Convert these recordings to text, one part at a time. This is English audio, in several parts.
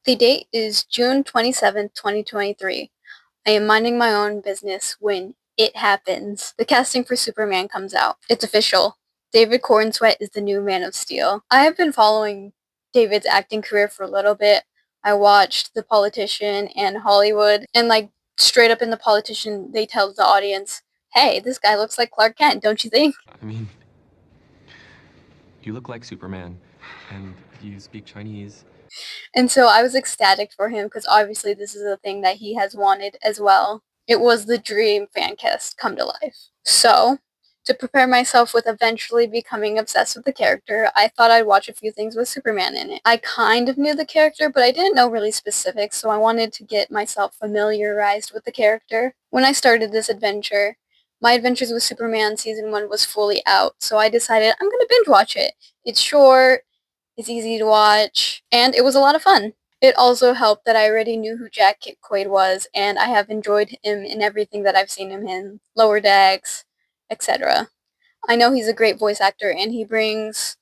The date is June 27th, 2023. I am minding my own business when it happens. The casting for Superman comes out. It's official. David Cornsweet is the new Man of Steel. I have been following David's acting career for a little bit. I watched The Politician and Hollywood, and straight up in The Politician, they tell the audience, hey, this guy looks like Clark Kent, don't you think? I mean, you look like Superman, and you speak Chinese. And so I was ecstatic for him because obviously this is a thing that he has wanted as well. It was the dream fan cast come to life. So, to prepare myself with eventually becoming obsessed with the character, I thought I'd watch a few things with Superman in it. I kind of knew the character, but I didn't know really specifics, so I wanted to get myself familiarized with the character. When I started this adventure, my Adventures with Superman season 1 was fully out, so I decided I'm gonna binge watch it. It's short, it's easy to watch, and it was a lot of fun. It also helped that I already knew who Jack Quaid was, and I have enjoyed him in everything that I've seen him in, Lower Decks, etc. I know he's a great voice actor, and he brings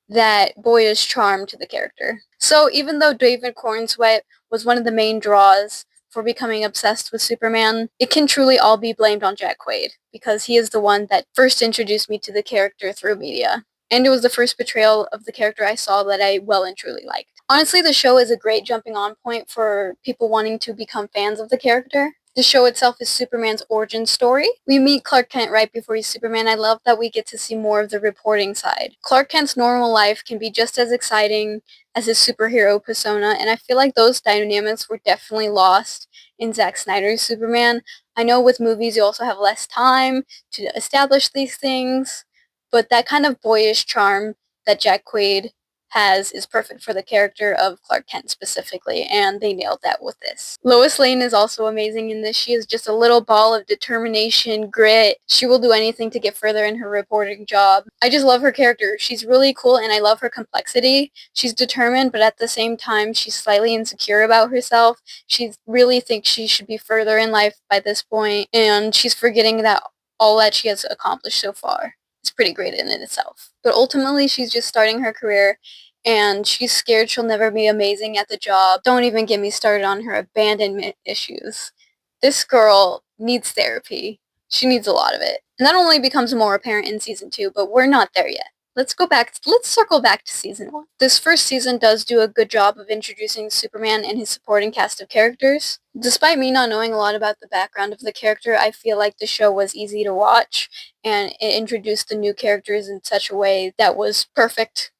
that boyish charm to the character. So even though David Cornsweet was one of the main draws for becoming obsessed with Superman, it can truly all be blamed on Jack Quaid, because he is the one that first introduced me to the character through media. And it was the first portrayal of the character I saw that I well and truly liked. Honestly, the show is a great jumping on point for people wanting to become fans of the character. The show itself is Superman's origin story. We meet Clark Kent right before he's Superman. I love that we get to see more of the reporting side. Clark Kent's normal life can be just as exciting as his superhero persona, and I feel like those dynamics were definitely lost in Zack Snyder's Superman. I know with movies you also have less time to establish these things, but that kind of boyish charm that Jack Quaid has is perfect for the character of Clark Kent specifically, and they nailed that with this. Lois Lane is also amazing in this. She is just a little ball of determination, grit. She will do anything to get further in her reporting job. I just love her character. She's really cool, and I love her complexity. She's determined, but at the same time, she's slightly insecure about herself. She really thinks she should be further in life by this point, and she's forgetting that all that she has accomplished so far. It's pretty great in itself. But ultimately, she's just starting her career, and she's scared she'll never be amazing at the job. Don't even get me started on her abandonment issues. This girl needs therapy. She needs a lot of it. And that only becomes more apparent in season 2, but we're not there yet. Let's circle back to season 1. This first season does do a good job of introducing Superman and his supporting cast of characters. Despite me not knowing a lot about the background of the character, I feel like the show was easy to watch, and it introduced the new characters in such a way that was perfect.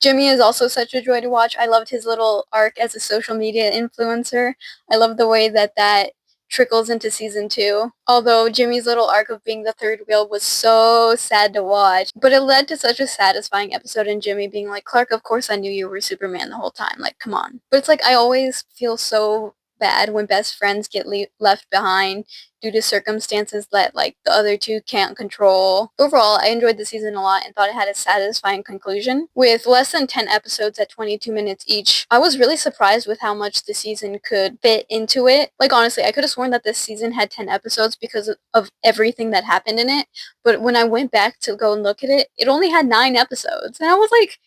Jimmy is also such a joy to watch. I loved his little arc as a social media influencer. I love the way that trickles into season 2. Although Jimmy's little arc of being the third wheel was so sad to watch, but it led to such a satisfying episode in Jimmy being like, Clark, of course I knew you were Superman the whole time. Like, come on. But it's like I always feel so bad when best friends get left behind due to circumstances that the other two can't control. Overall, I enjoyed the season a lot and thought it had a satisfying conclusion. With less than 10 episodes at 22 minutes each, I was really surprised with how much the season could fit into it. Honestly, I could have sworn that this season had 10 episodes because of everything that happened in it, but when I went back to go and look at it, it only had 9 episodes, and I was like,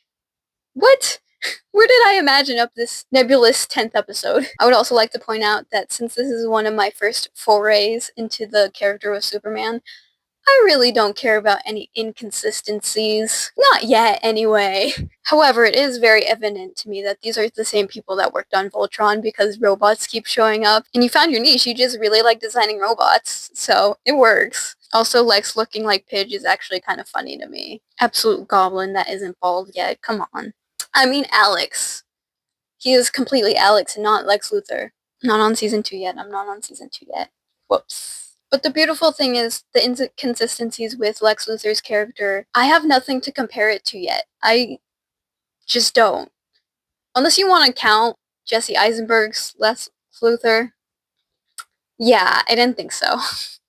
what? Where did I imagine up this nebulous 10th episode? I would also like to point out that since this is one of my first forays into the character of Superman, I really don't care about any inconsistencies. Not yet, anyway. However, it is very evident to me that these are the same people that worked on Voltron because robots keep showing up. And you found your niche, you just really like designing robots, so it works. Also, Lex looking like Pidge is actually kind of funny to me. Absolute goblin that isn't bald yet, come on. I mean Alex. He is completely Alex and not Lex Luthor. Not on season 2 yet. I'm not on season 2 yet. Whoops. But the beautiful thing is the inconsistencies with Lex Luthor's character. I have nothing to compare it to yet. I just don't. Unless you want to count Jesse Eisenberg's Lex Luthor. Yeah, I didn't think so.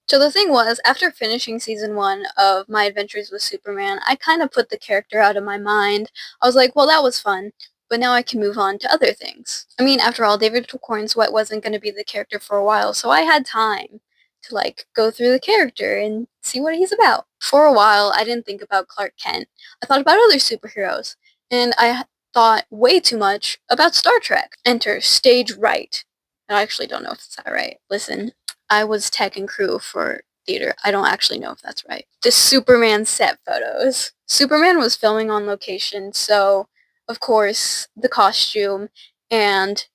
So the thing was, after finishing season 1 of My Adventures with Superman, I kind of put the character out of my mind. I was like, well, that was fun, but now I can move on to other things. I mean, after all, David Cornsweet wasn't going to be the character for a while, so I had time to go through the character and see what he's about. For a while, I didn't think about Clark Kent. I thought about other superheroes, and I thought way too much about Star Trek. Enter Stage Right. I actually don't know if it's that right. Listen, I was tech and crew for theater. I don't actually know if that's right. The Superman set photos. Superman was filming on location, so of course the costume and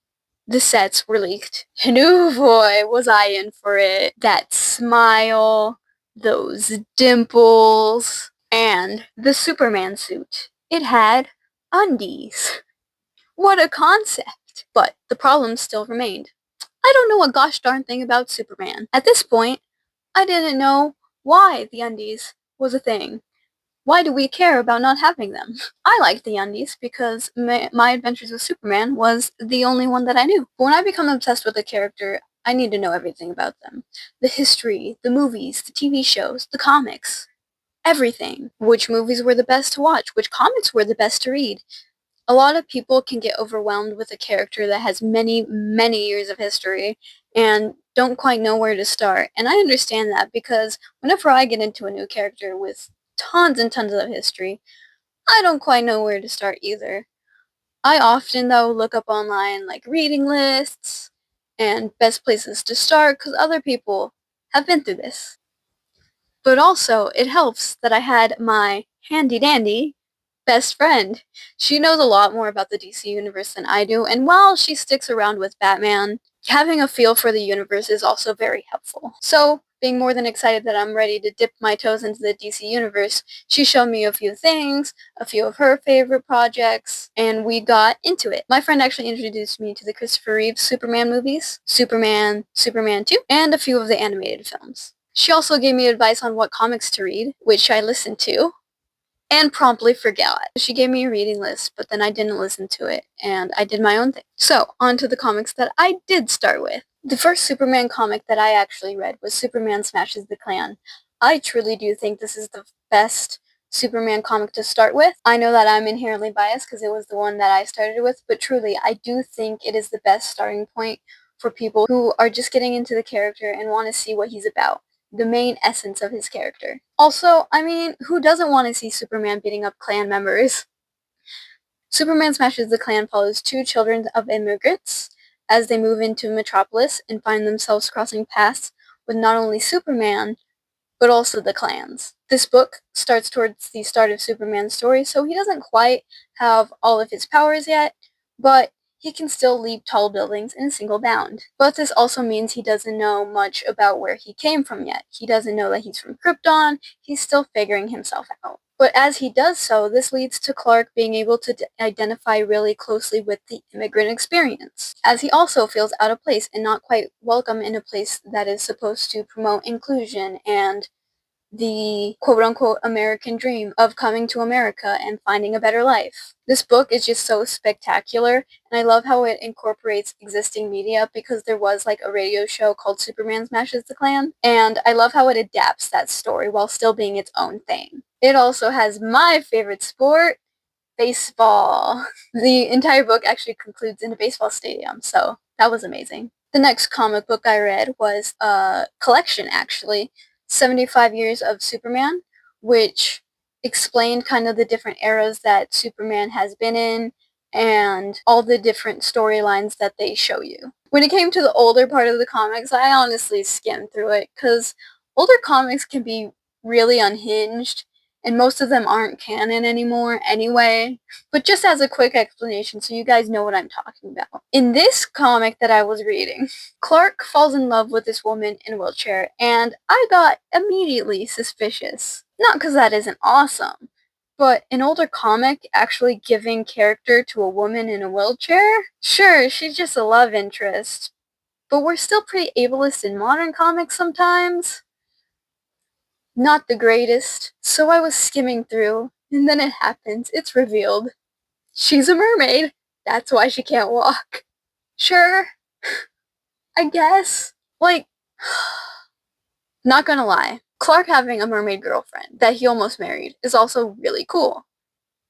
the sets were leaked. And oh boy, was I in for it. That smile, those dimples, and the Superman suit. It had undies. What a concept! But the problem still remained. I don't know a gosh darn thing about Superman. At this point, I didn't know why the undies was a thing. Why do we care about not having them? I liked the undies because my Adventures with Superman was the only one that I knew. But when I become obsessed with a character, I need to know everything about them. The history, the movies, the TV shows, the comics, everything. Which movies were the best to watch, which comics were the best to read. A lot of people can get overwhelmed with a character that has many, many years of history and don't quite know where to start. And I understand that because whenever I get into a new character with tons and tons of history, I don't quite know where to start either. I often, though, look up online like reading lists and best places to start because other people have been through this. But also, it helps that I had my handy dandy best friend. She knows a lot more about the DC universe than I do, and while she sticks around with Batman, having a feel for the universe is also very helpful. So, being more than excited that I'm ready to dip my toes into the DC universe, she showed me a few things, a few of her favorite projects, and we got into it. My friend actually introduced me to the Christopher Reeve Superman movies, Superman, Superman 2, and a few of the animated films. She also gave me advice on what comics to read, which I listened to, and promptly forgot. She gave me a reading list, but then I didn't listen to it, and I did my own thing. So, on to the comics that I did start with. The first Superman comic that I actually read was Superman Smashes the Klan. I truly do think this is the best Superman comic to start with. I know that I'm inherently biased because it was the one that I started with, but truly, I do think it is the best starting point for people who are just getting into the character and want to see what he's about, the main essence of his character. Also, I mean, who doesn't want to see Superman beating up Klan members? Superman Smashes the Klan follows two children of immigrants as they move into Metropolis and find themselves crossing paths with not only Superman, but also the clans. This book starts towards the start of Superman's story, so he doesn't quite have all of his powers yet, but he can still leap tall buildings in a single bound. But this also means he doesn't know much about where he came from yet. He doesn't know that he's from Krypton. He's still figuring himself out. But as he does so, this leads to Clark being able to identify really closely with the immigrant experience, as he also feels out of place and not quite welcome in a place that is supposed to promote inclusion and the quote-unquote American dream of coming to America and finding a better life. This book is just so spectacular, and I love how it incorporates existing media because there was like a radio show called Superman Smashes the Klan, and I love how it adapts that story while still being its own thing. It also has my favorite sport, baseball. The entire book actually concludes in a baseball stadium, so that was amazing. The next comic book I read was a collection, actually, 75 Years of Superman, which explained kind of the different eras that Superman has been in and all the different storylines that they show you. When it came to the older part of the comics, I honestly skimmed through it because older comics can be really unhinged and most of them aren't canon anymore anyway. But just as a quick explanation so you guys know what I'm talking about. In this comic that I was reading, Clark falls in love with this woman in a wheelchair, and I got immediately suspicious. Not because that isn't awesome, but an older comic actually giving character to a woman in a wheelchair? Sure, she's just a love interest, but we're still pretty ableist in modern comics sometimes. Not the greatest. So I was skimming through, and then it happens. It's revealed. She's a mermaid. That's why she can't walk. Sure, I guess. Like, not gonna lie, Clark having a mermaid girlfriend that he almost married is also really cool.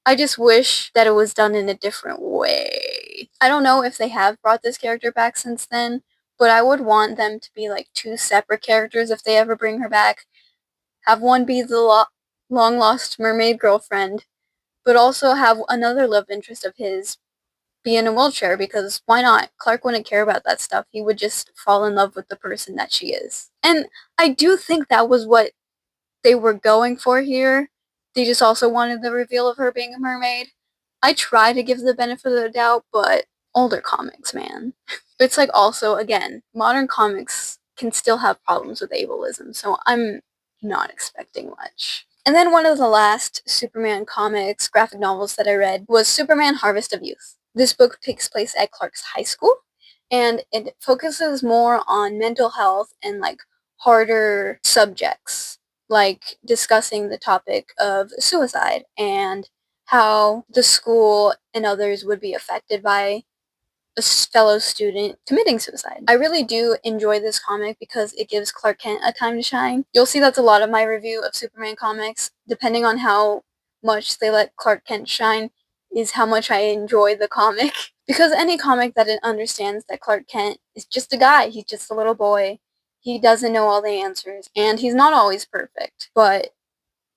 I just wish that it was done in a different way. I don't know if they have brought this character back since then, but I would want them to be like two separate characters if they ever bring her back. Have one be the long lost mermaid girlfriend, but also have another love interest of his be in a wheelchair, because why not? Clark wouldn't care about that stuff. He would just fall in love with the person that she is. And I do think that was what they were going for here. They just also wanted the reveal of her being a mermaid. I try to give the benefit of the doubt, but older comics, man. It's like also, again, modern comics can still have problems with ableism, so I'm not expecting much. And then one of the last Superman comics, graphic novels that I read was Superman Harvest of Youth. This book takes place at Clark's high school, and it focuses more on mental health and like harder subjects, like discussing the topic of suicide and how the school and others would be affected by a fellow student committing suicide. I really do enjoy this comic because it gives Clark Kent a time to shine. You'll see that's a lot of my review of Superman comics, depending on how much they let Clark Kent shine, is how much I enjoy the comic. Because any comic that it understands that Clark Kent is just a guy, he's just a little boy, he doesn't know all the answers, and he's not always perfect, but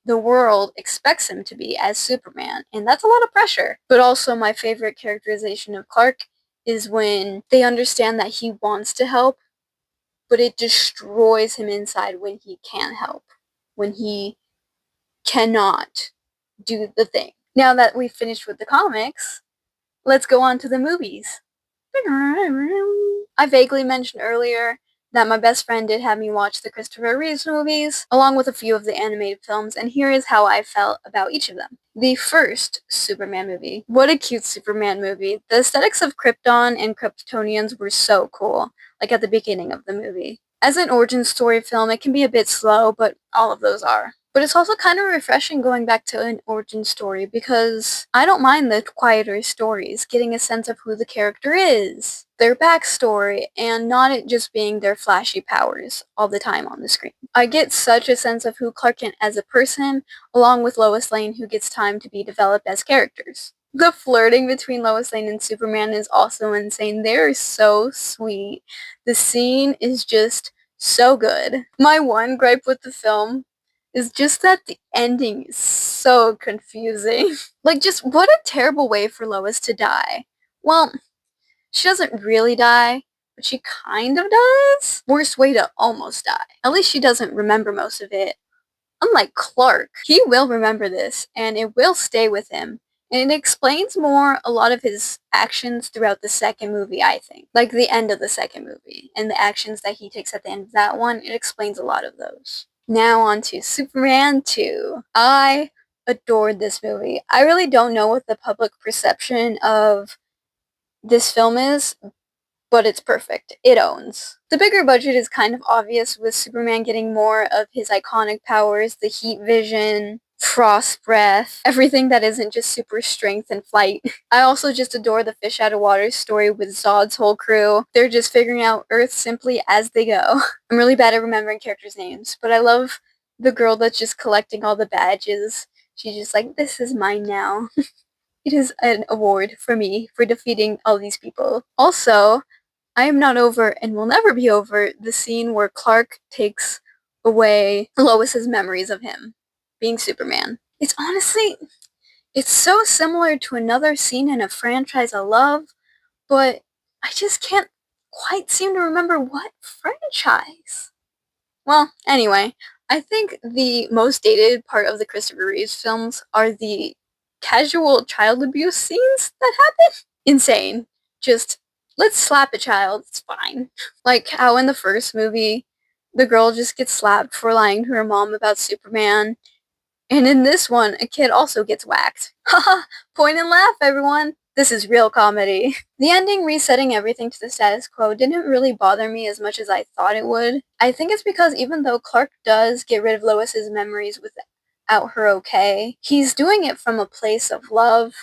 the world expects him to be as Superman, and that's a lot of pressure. But also my favorite characterization of Clark is when they understand that he wants to help, but it destroys him inside when he can't help, when he cannot do the thing. Now that we've finished with the comics, let's go on to the movies. I vaguely mentioned earlier that my best friend did have me watch the Christopher Reeves movies, along with a few of the animated films, and here is how I felt about each of them. The first Superman movie. What a cute Superman movie. The aesthetics of Krypton and Kryptonians were so cool, like at the beginning of the movie. As an origin story film, it can be a bit slow, but all of those are. But it's also kind of refreshing going back to an origin story, because I don't mind the quieter stories, getting a sense of who the character is, their backstory, and not it just being their flashy powers all the time on the screen. I get such a sense of who Clark Kent as a person, along with Lois Lane, who gets time to be developed as characters. The flirting between Lois Lane and Superman is also insane. They're so sweet. The scene is just so good. My one gripe with the film is just that the ending is so confusing. Like, just what a terrible way for Lois to die. Well, she doesn't really die, but she kind of does. Worst way to almost die. At least she doesn't remember most of it. Unlike Clark, he will remember this, and it will stay with him. And it explains more a lot of his actions throughout the second movie, I think. Like the end of the second movie, and the actions that he takes at the end of that one, it explains a lot of those. Now on to Superman 2. I adored this movie. I really don't know what the public perception of this film is, but it's perfect. It owns. The bigger budget is kind of obvious, with Superman getting more of his iconic powers, the heat vision, frost breath, everything that isn't just super strength and flight. I also just adore the fish out of water story with Zod's whole crew. They're just figuring out Earth simply as they go. I'm really bad at remembering characters' names, but I love the girl that's just collecting all the badges. She's just like, this is mine now. It is an award for me for defeating all these people. Also, I am not over and will never be over the scene where Clark takes away Lois's memories of him being Superman. It's honestly, it's so similar to another scene in a franchise I love, but I just can't quite seem to remember what franchise. Well, anyway, I think the most dated part of the Christopher Reeves films are the casual child abuse scenes that happen. Insane. Just, let's slap a child, it's fine. Like how in the first movie, the girl just gets slapped for lying to her mom about Superman, and in this one, a kid also gets whacked. Haha, point and laugh, everyone. This is real comedy. The ending resetting everything to the status quo didn't really bother me as much as I thought it would. I think it's because even though Clark does get rid of Lois's memories without her okay, he's doing it from a place of love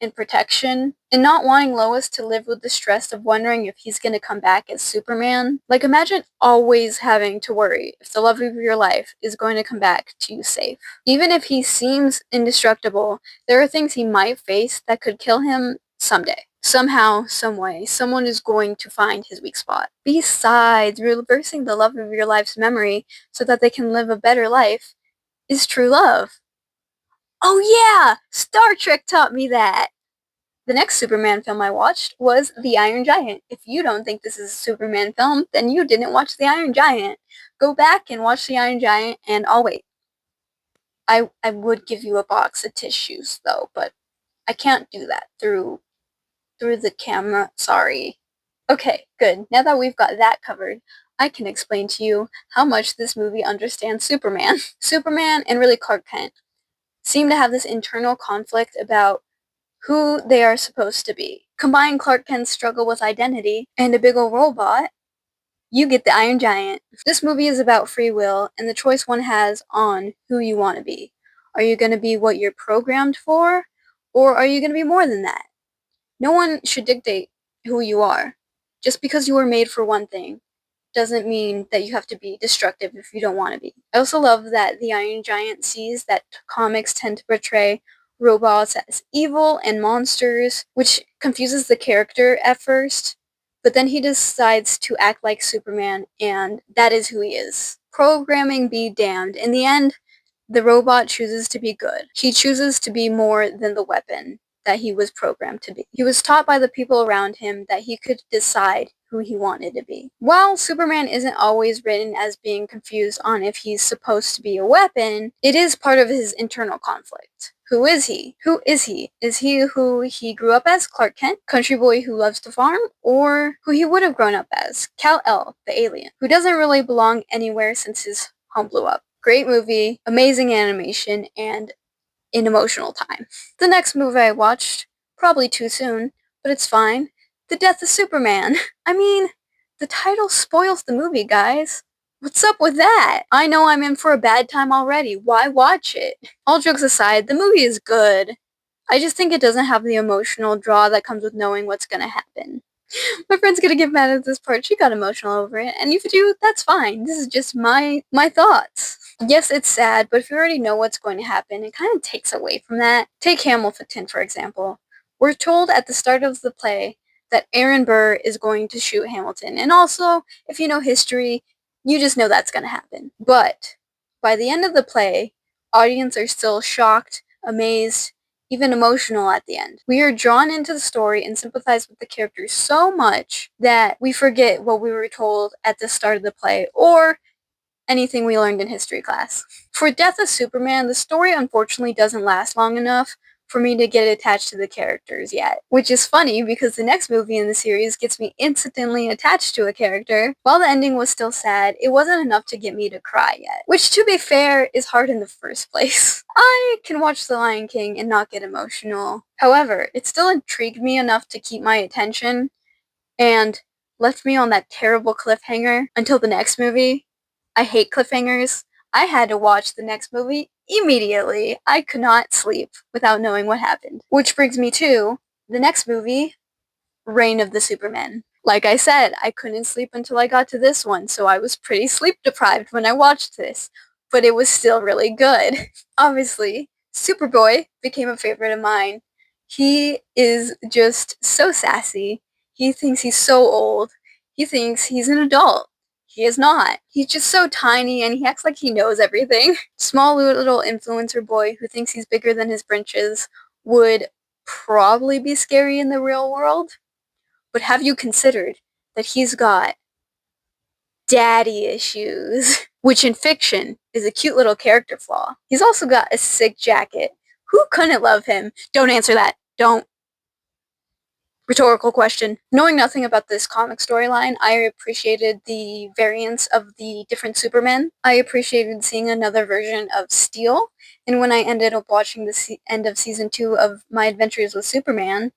and protection, and not wanting Lois to live with the stress of wondering if he's going to come back as Superman. Like, imagine always having to worry if the love of your life is going to come back to you safe. Even if he seems indestructible, there are things he might face that could kill him someday. Somehow, someway, someone is going to find his weak spot. Besides, reversing the love of your life's memory so that they can live a better life is true love. Oh yeah! Star Trek taught me that! The next Superman film I watched was The Iron Giant. If you don't think this is a Superman film, then you didn't watch The Iron Giant. Go back and watch The Iron Giant, and I'll wait. I would give you a box of tissues, though, but I can't do that through the camera. Sorry. Okay, good. Now that we've got that covered, I can explain to you how much this movie understands Superman. Superman, and really Clark Kent, seem to have this internal conflict about who they are supposed to be. Combine Clark Kent's struggle with identity and a big ol' robot, you get the Iron Giant. This movie is about free will and the choice one has on who you want to be. Are you going to be what you're programmed for, or are you going to be more than that? No one should dictate who you are. Just because you were made for one thing doesn't mean that you have to be destructive if you don't want to be. I also love that the Iron Giant sees that comics tend to portray robots as evil and monsters, which confuses the character at first, but then he decides to act like Superman, and that is who he is. Programming be damned. In the end, the robot chooses to be good. He chooses to be more than the weapon that he was programmed to be. He was taught by the people around him that he could decide who he wanted to be. While Superman isn't always written as being confused on if he's supposed to be a weapon, it is part of his internal conflict. Who is he? Who is he? Is he who he grew up as, Clark Kent, country boy who loves to farm, or who he would have grown up as, Kal-El, the alien, who doesn't really belong anywhere since his home blew up? Great movie, amazing animation, and an emotional time. The next movie I watched, probably too soon, but it's fine, The Death of Superman. I mean, the title spoils the movie, guys. What's up with that? I know I'm in for a bad time already. Why watch it? All jokes aside, the movie is good. I just think it doesn't have the emotional draw that comes with knowing what's gonna happen. My friend's gonna get mad at this part. She got emotional over it, and if you do, that's fine. This is just my thoughts. Yes, it's sad, but if you already know what's going to happen, it kind of takes away from that. Take Hamilton, for example. We're told at the start of the play that Aaron Burr is going to shoot Hamilton, and also, if you know history, you just know that's going to happen. But by the end of the play, audience are still shocked, amazed, even emotional at the end. We are drawn into the story and sympathize with the characters so much that we forget what we were told at the start of the play, or anything we learned in history class. For Death of Superman, the story unfortunately doesn't last long enough for me to get attached to the characters yet. Which is funny because the next movie in the series gets me instantly attached to a character. While the ending was still sad, it wasn't enough to get me to cry yet. Which, to be fair, is hard in the first place. I can watch The Lion King and not get emotional. However, it still intrigued me enough to keep my attention and left me on that terrible cliffhanger until the next movie. I hate cliffhangers. I had to watch the next movie immediately. I could not sleep without knowing what happened. Which brings me to the next movie, Reign of the Supermen. Like I said, I couldn't sleep until I got to this one, so I was pretty sleep deprived when I watched this. But it was still really good. Obviously, Superboy became a favorite of mine. He is just so sassy. He thinks he's so old. He thinks he's an adult. He is not. He's just so tiny and he acts like he knows everything. Small little influencer boy who thinks he's bigger than his britches would probably be scary in the real world. But have you considered that he's got daddy issues, which in fiction is a cute little character flaw. He's also got a sick jacket. Who couldn't love him? Don't answer that. Don't. Rhetorical question. Knowing nothing about this comic storyline, I appreciated the variants of the different Supermen. I appreciated seeing another version of Steel. And when I ended up watching the end of season 2 of My Adventures with Superman,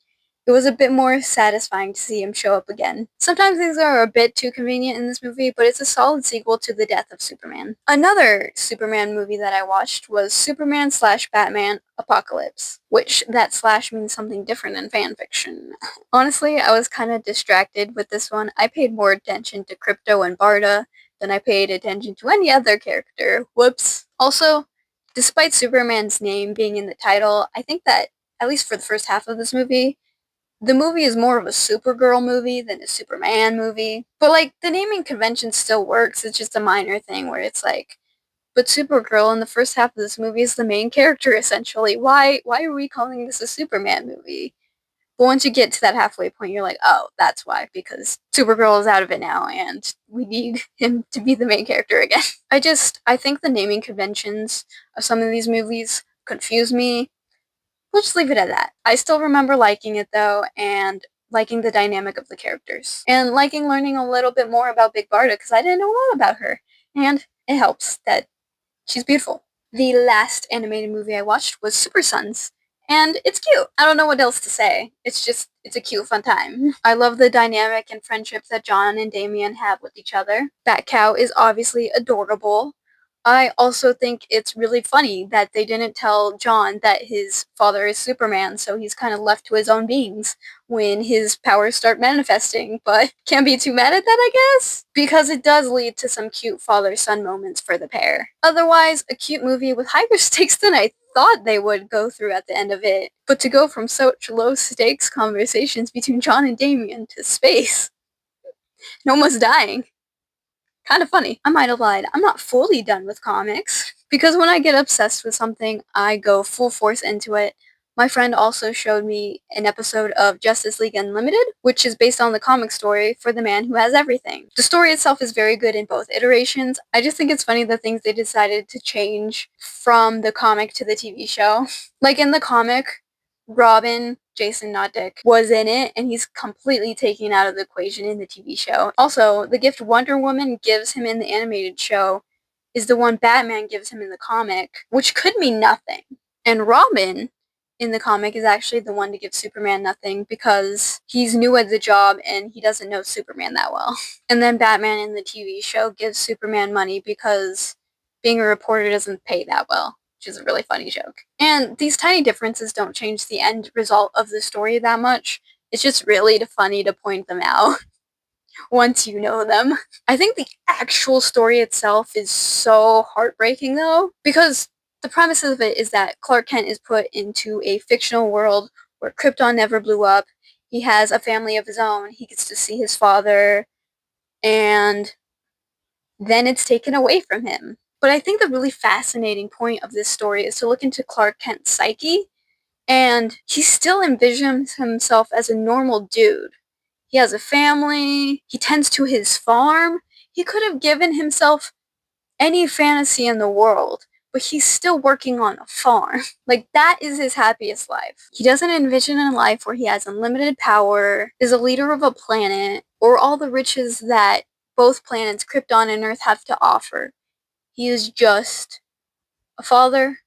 it was a bit more satisfying to see him show up again. Sometimes things are a bit too convenient in this movie, but it's a solid sequel to The Death of Superman. Another Superman movie that I watched was Superman/Batman Apocalypse, which that slash means something different in fanfiction. Honestly, I was kind of distracted with this one. I paid more attention to Krypto and Barda than I paid attention to any other character. Whoops. Also, despite Superman's name being in the title, I think that, at least for the first half of this movie, the movie is more of a Supergirl movie than a Superman movie. But, like, the naming convention still works. It's just a minor thing where it's like, But Supergirl in the first half of this movie is the main character, essentially. Why are we calling this a Superman movie? But once you get to that halfway point, you're like, oh, that's why, because Supergirl is out of it now, and we need him to be the main character again. I think the naming conventions of some of these movies confuse me. We'll just leave it at that. I still remember liking it, though, and liking the dynamic of the characters. And liking learning a little bit more about Big Barda, because I didn't know a lot about her. And it helps that she's beautiful. The last animated movie I watched was Super Sons, and it's cute. I don't know what else to say. It's a cute, fun time. I love the dynamic and friendship that John and Damien have with each other. Bat Cow is obviously adorable. I also think it's really funny that they didn't tell John that his father is Superman, so he's kind of left to his own beings when his powers start manifesting, but can't be too mad at that, I guess, because it does lead to some cute father-son moments for the pair. Otherwise, a cute movie with higher stakes than I thought they would go through at the end of it, but to go from such low-stakes conversations between John and Damien to space and almost dying. Kind of funny. I might have lied. I'm not fully done with comics, because when I get obsessed with something, I go full force into it. My friend also showed me an episode of Justice League Unlimited, which is based on the comic story for the man who has everything. The story itself is very good in both iterations. I just think it's funny the things they decided to change from the comic to the TV show. Like in the comic, Robin, Jason, not Dick, was in it, and he's completely taken out of the equation in the TV show. Also, the gift Wonder Woman gives him in the animated show is the one Batman gives him in the comic, which could mean nothing. And Robin in the comic is actually the one to give Superman nothing because he's new at the job and he doesn't know Superman that well. And then Batman in the TV show gives Superman money because being a reporter doesn't pay that well, which is a really funny joke. And these tiny differences don't change the end result of the story that much. It's just really funny to point them out once you know them. I think the actual story itself is so heartbreaking, though, because the premise of it is that Clark Kent is put into a fictional world where Krypton never blew up. He has a family of his own. He gets to see his father, and then it's taken away from him. But I think the really fascinating point of this story is to look into Clark Kent's psyche, and he still envisions himself as a normal dude. He has a family, he tends to his farm. He could have given himself any fantasy in the world, but he's still working on a farm. Like, that is his happiest life. He doesn't envision a life where he has unlimited power, is a leader of a planet, or all the riches that both planets, Krypton and Earth, have to offer. He is just a father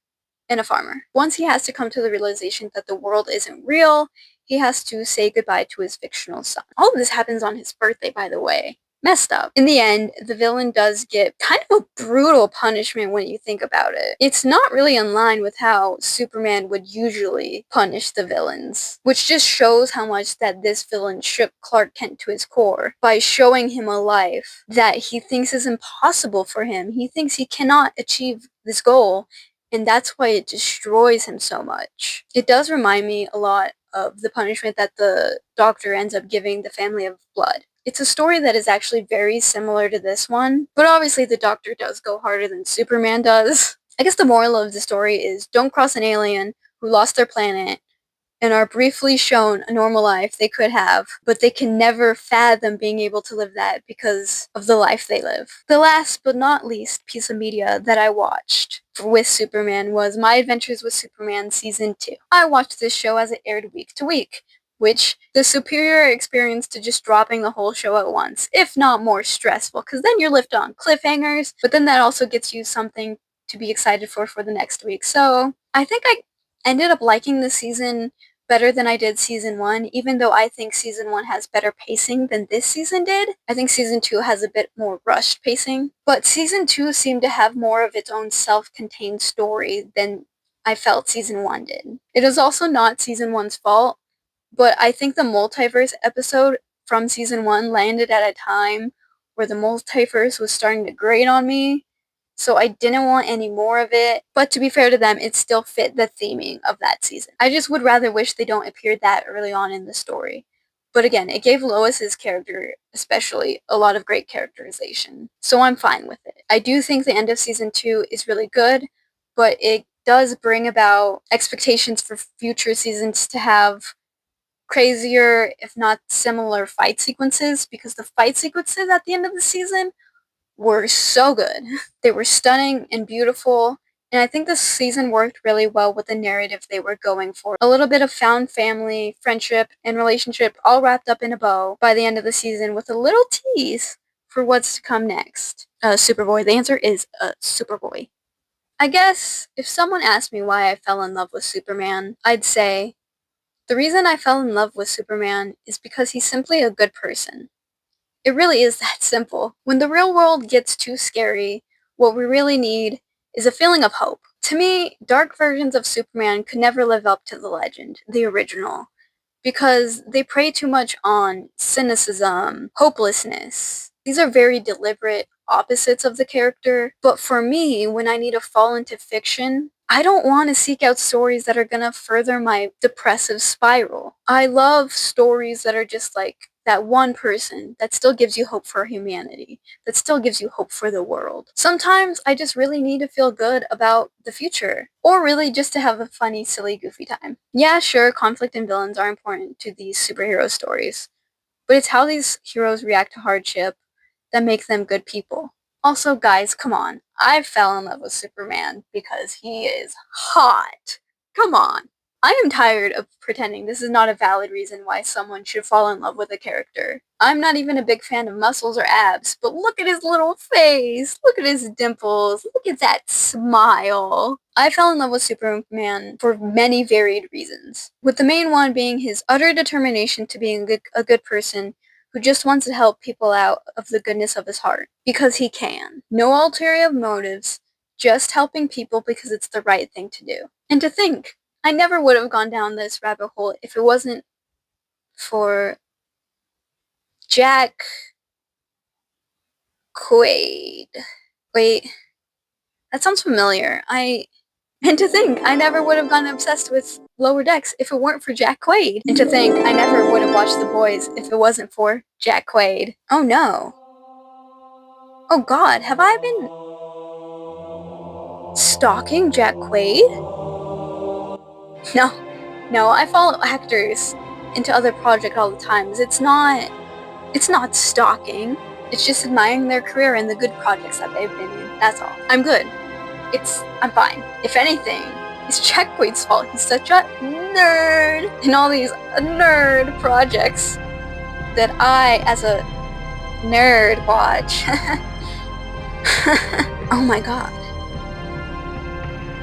and a farmer. Once he has to come to the realization that the world isn't real, he has to say goodbye to his fictional son. All of this happens on his birthday, by the way. Messed up. In the end, the villain does get kind of a brutal punishment when you think about it. It's not really in line with how Superman would usually punish the villains, which just shows how much that this villain shook Clark Kent to his core by showing him a life that he thinks is impossible for him. He thinks he cannot achieve this goal, and that's why it destroys him so much. It does remind me a lot of the punishment that the Doctor ends up giving the Family of Blood. It's a story that is actually very similar to this one, but obviously the Doctor does go harder than Superman does. I guess the moral of the story is don't cross an alien who lost their planet and are briefly shown a normal life they could have, but they can never fathom being able to live that because of the life they live. The last but not least piece of media that I watched with Superman was My Adventures with Superman Season 2. I watched this show as it aired week to week, which the superior experience to just dropping the whole show at once, if not more stressful, because then you're left on cliffhangers, but then that also gets you something to be excited for the next week. So I think I ended up liking the season better than I did season 1, even though I think season 1 has better pacing than this season did. I think season 2 has a bit more rushed pacing, but season 2 seemed to have more of its own self-contained story than I felt season 1 did. It is also not season 1's fault, but I think the multiverse episode from season 1 landed at a time where the multiverse was starting to grate on me, so I didn't want any more of it, but to be fair to them, it still fit the theming of that season. I just would rather wish they don't appear that early on in the story. But again, it gave Lois's character, especially, a lot of great characterization. So I'm fine with it. I do think the end of season 2 is really good, but it does bring about expectations for future seasons to have crazier, if not similar, fight sequences, because the fight sequences at the end of the season were so good. They were stunning and beautiful, and I think this season worked really well with the narrative they were going for. A little bit of found family, friendship, and relationship all wrapped up in a bow by the end of the season with a little tease for what's to come next. Superboy. The answer is Superboy. I guess if someone asked me why I fell in love with Superman, I'd say the reason I fell in love with Superman is because he's simply a good person. It really is that simple. When the real world gets too scary, what we really need is a feeling of hope. To me, dark versions of Superman could never live up to the legend, the original, because they prey too much on cynicism, hopelessness. These are very deliberate opposites of the character, but for me, when I need to fall into fiction, I don't want to seek out stories that are gonna further my depressive spiral. I love stories that are just like that one person that still gives you hope for humanity, that still gives you hope for the world. Sometimes I just really need to feel good about the future, or really just to have a funny, silly, goofy time. Yeah, sure, conflict and villains are important to these superhero stories, but it's how these heroes react to hardship that make them good people. Also, guys, come on. I fell in love with Superman because he is hot. Come on. I am tired of pretending this is not a valid reason why someone should fall in love with a character. I'm not even a big fan of muscles or abs, but look at his little face. Look at his dimples. Look at that smile. I fell in love with Superman for many varied reasons, with the main one being his utter determination to be a good person who just wants to help people out of the goodness of his heart, because he can. No ulterior motives, just helping people because it's the right thing to do. And to think, I never would have gone down this rabbit hole if it wasn't for Jack Quaid. Wait, that sounds familiar. And to think, I never would have gotten obsessed with Lower Decks if it weren't for Jack Quaid. And to think, I never would have watched The Boys if it wasn't for Jack Quaid. Oh no. Oh god, have I been stalking Jack Quaid? No, no, I follow actors into other projects all the time. It's not stalking. It's just admiring their career and the good projects that they've been in. That's all. I'm good. I'm fine. If anything, it's Jack Quaid's fault. He's such a nerd in all these nerd projects that I, as a nerd, watch. Oh my god.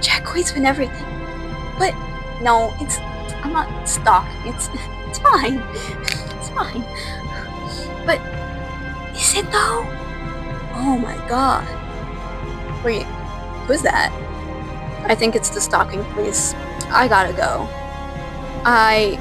Jack Quaid's been everything. But no, I'm not stalking. It's fine. It's fine. But is it though? Oh my god. Wait, who's that? I think it's the stalking police. I gotta go. Bye.